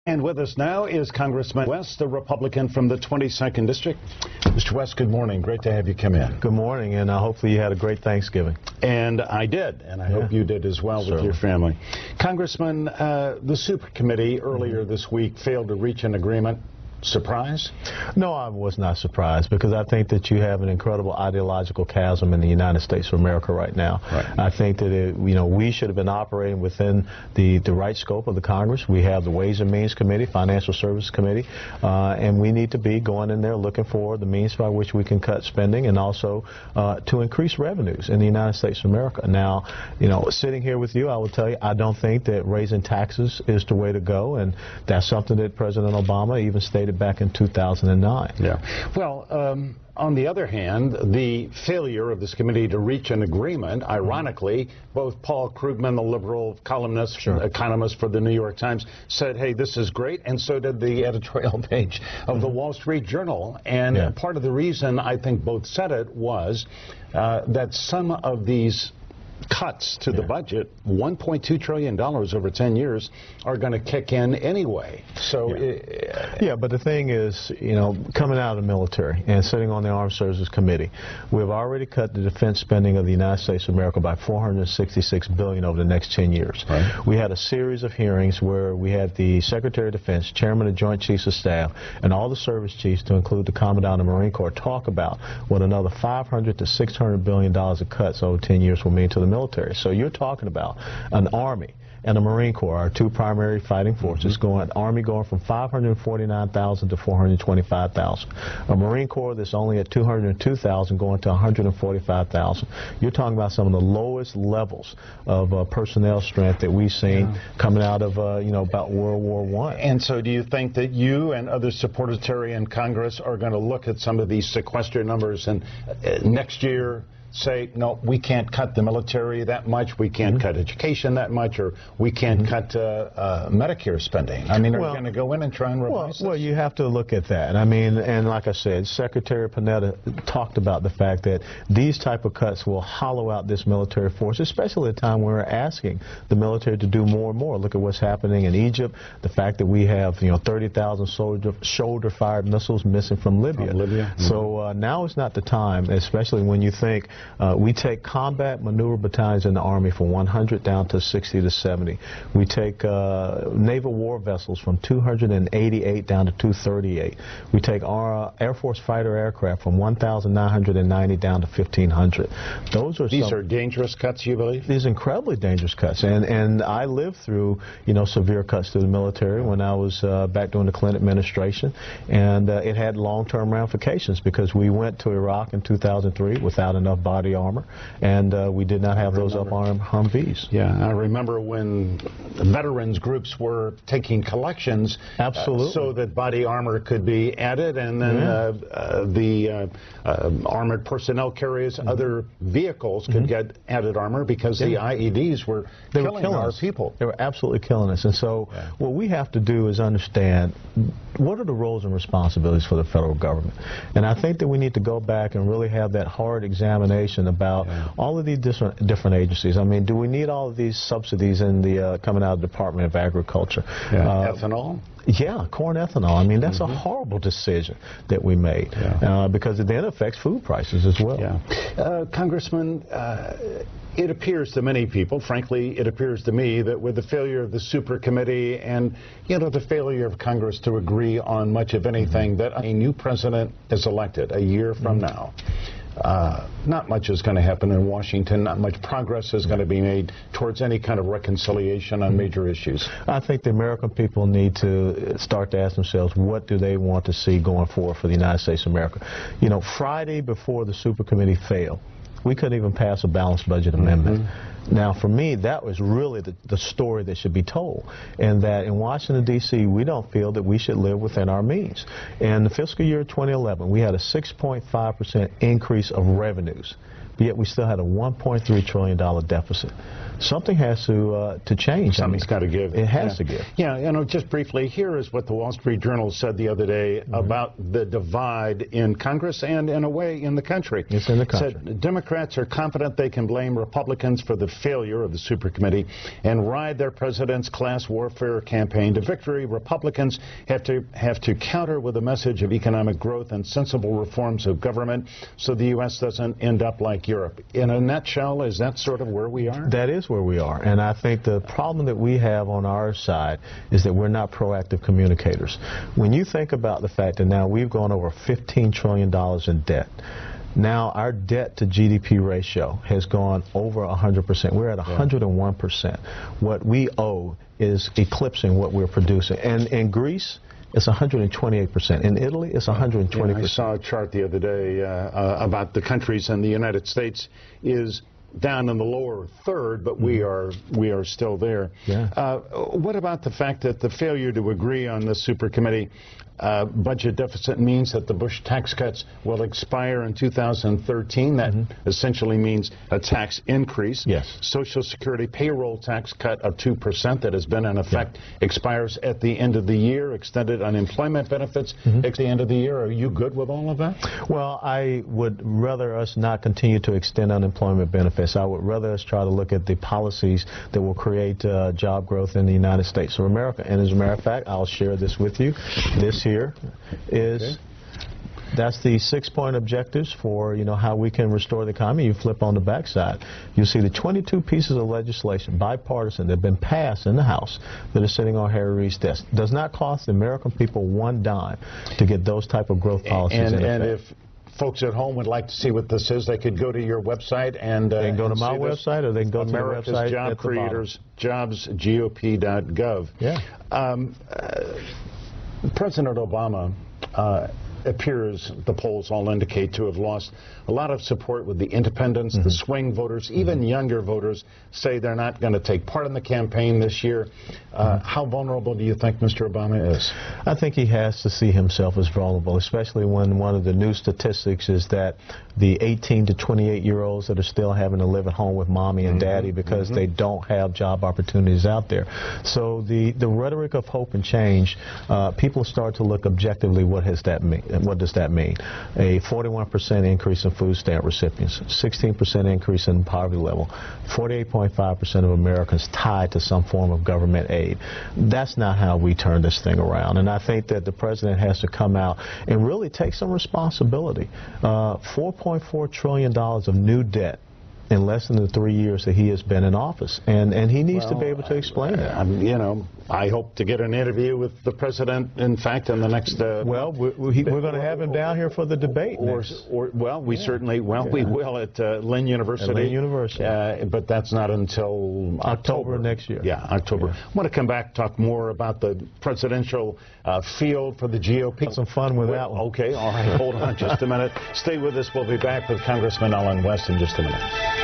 And with us now is Congressman West, the Republican from the 22nd District. Mr. West, good morning. Great to have you come in. Good morning, and hopefully you had a great Thanksgiving. And I did, and I hope you did as well with your family. Congressman, the Super Committee earlier this week failed to reach an agreement. Surprise? No, I was not surprised, because I think that you have an incredible ideological chasm in the United States of America right now. I think that we should have been operating within the right scope of the Congress. We have the Ways and Means Committee, Financial Services Committee, and we need to be going in there looking for the means by which we can cut spending and also to increase revenues in the United States of America. Now, sitting here with you, I will tell you, I don't think that raising taxes is the way to go, and that's something that President Obama even stated back in 2009. Yeah. Well, on the other hand, the failure of this committee to reach an agreement, ironically, both Paul Krugman, the liberal columnist, economist for the New York Times, said, hey, this is great, and so did the editorial page of the Wall Street Journal. And part of the reason I think both said it was that some of these cuts to the budget, $1.2 trillion over 10 years, are going to kick in anyway. So, but the thing is, coming out of the military and sitting on the Armed Services Committee, we've already cut the defense spending of the United States of America by $466 billion over the next 10 years. We had a series of hearings where we had the Secretary of Defense, Chairman of Joint Chiefs of Staff, and all the service chiefs, to include the Commandant of the Marine Corps, talk about what another $500 to $600 billion of cuts over 10 years will mean to the military. So you're talking about an Army and a Marine Corps, our two primary fighting forces, Army going from 549,000 to 425,000. A Marine Corps that's only at 202,000 going to 145,000. You're talking about some of the lowest levels of personnel strength that we've seen coming out of, about World War I. And so do you think that you and other supporters in Congress are going to look at some of these sequester numbers and next year say, no, we can't cut the military that much, we can't cut education that much, or we can't cut Medicare spending? I mean, are you going to go in and try and revise this? Well, you have to look at that. I mean, and like I said, Secretary Panetta talked about the fact that these type of cuts will hollow out this military force, especially at a time when we're asking the military to do more and more. Look at what's happening in Egypt, the fact that we have 30,000 shoulder-fired missiles missing from Libya. So now is not the time, especially when you think we take combat maneuver battalions in the Army from 100 down to 60 to 70. We take naval war vessels from 288 down to 238. We take our Air Force fighter aircraft from 1,990 down to 1,500. These are dangerous cuts, you believe? These incredibly dangerous cuts. And I lived through, severe cuts to the military when I was back during the Clinton administration. And it had long-term ramifications because we went to Iraq in 2003 without enough body armor, and we did not have those up-armed Humvees. Yeah, I remember when the veterans groups were taking collections so that body armor could be added, and then the armored personnel carriers, other vehicles could get added armor because the IEDs were killing our people. They were absolutely killing us. And so what we have to do is understand what are the roles and responsibilities for the federal government. And I think that we need to go back and really have that hard examination about all of these different agencies. I mean, do we need all of these subsidies in the coming out of the Department of Agriculture? Ethanol? Yeah, corn ethanol. I mean, that's a horrible decision that we made because it then affects food prices as well. Congressman, it appears to many people, frankly, it appears to me that with the failure of the Super Committee and, the failure of Congress to agree on much of anything, that a new president is elected a year from now. Not much is going to happen in Washington. Not much progress is going to be made towards any kind of reconciliation on major issues. I think the American people need to start to ask themselves, what do they want to see going forward for the United States of America? Friday before the Super Committee failed, we couldn't even pass a balanced budget amendment. Now, for me, that was really the story that should be told, and that in Washington, D.C., we don't feel that we should live within our means. In the fiscal year 2011, we had a 6.5% increase of revenues. but yet we still had a $1.3 trillion deficit. Something has to change. Something's got to give. It has to give. Yeah, you know, just briefly, here is what the Wall Street Journal said the other day about the divide in Congress and, in a way, in the country. It's in the country. It said, Democrats are confident they can blame Republicans for the failure of the supercommittee and ride their president's class warfare campaign to victory. Republicans have to counter with a message of economic growth and sensible reforms of government so the U.S. doesn't end up like Europe. In a nutshell, is that sort of where we are? That is where we are. And I think the problem that we have on our side is that we're not proactive communicators. When you think about the fact that now we've gone over $15 trillion in debt, now our debt to GDP ratio has gone over 100%. We're at 101%. What we owe is eclipsing what we're producing. And in Greece, it's 128%. In Italy, it's 120%. Yeah, I saw a chart the other day about the countries, and the United States is down in the lower third, but we are still there. Yeah. What about the fact that the failure to agree on this supercommittee budget deficit means that the Bush tax cuts will expire in 2013? That essentially means a tax increase. Yes. Social Security payroll tax cut of 2% that has been in effect expires at the end of the year. Extended unemployment benefits at the end of the year. Are you good with all of that? Well, I would rather us not continue to extend unemployment benefits. I would rather us try to look at the policies that will create job growth in the United States of America. And as a matter of fact, I'll share this with you. This here is that's the 6-point objectives for, you know, how we can restore the economy. You flip on the backside, you see the 22 pieces of legislation, bipartisan, that have been passed in the House that are sitting on Harry Reid's desk. Does not cost the American people one dime to get those type of growth policies in effect. And if folks at home would like to see what this is, they could go to your website and they can go to my website, or they can go to the website Job Creators, jobsgop.gov. Yeah. President Obama appears, the polls all indicate, to have lost a lot of support with the independents, the swing voters, even younger voters say they're not going to take part in the campaign this year. How vulnerable do you think Mr. Obama is? I think he has to see himself as vulnerable, especially when one of the new statistics is that the 18 to 28-year-olds that are still having to live at home with mommy and daddy because they don't have job opportunities out there. So the rhetoric of hope and change, people start to look objectively, what does that mean? A 41% increase in food stamp recipients, 16% increase in poverty level, 48.5% of Americans tied to some form of government aid. That's not how we turn this thing around. And I think that the president has to come out and really take some responsibility. $4.4 trillion of new debt in less than the 3 years that he has been in office. And he needs to be able to explain that. You know, I hope to get an interview with the president, in fact, in the next... well, we're going to have him down here for the debate. We certainly, we will at Lynn University. At Lynn University. But that's not until October next year. Yeah, October. I want to come back, talk more about the presidential field for the GOP. Have some fun with that one. Okay, all right, hold on just a minute. Stay with us. We'll be back with Congressman West in just a minute.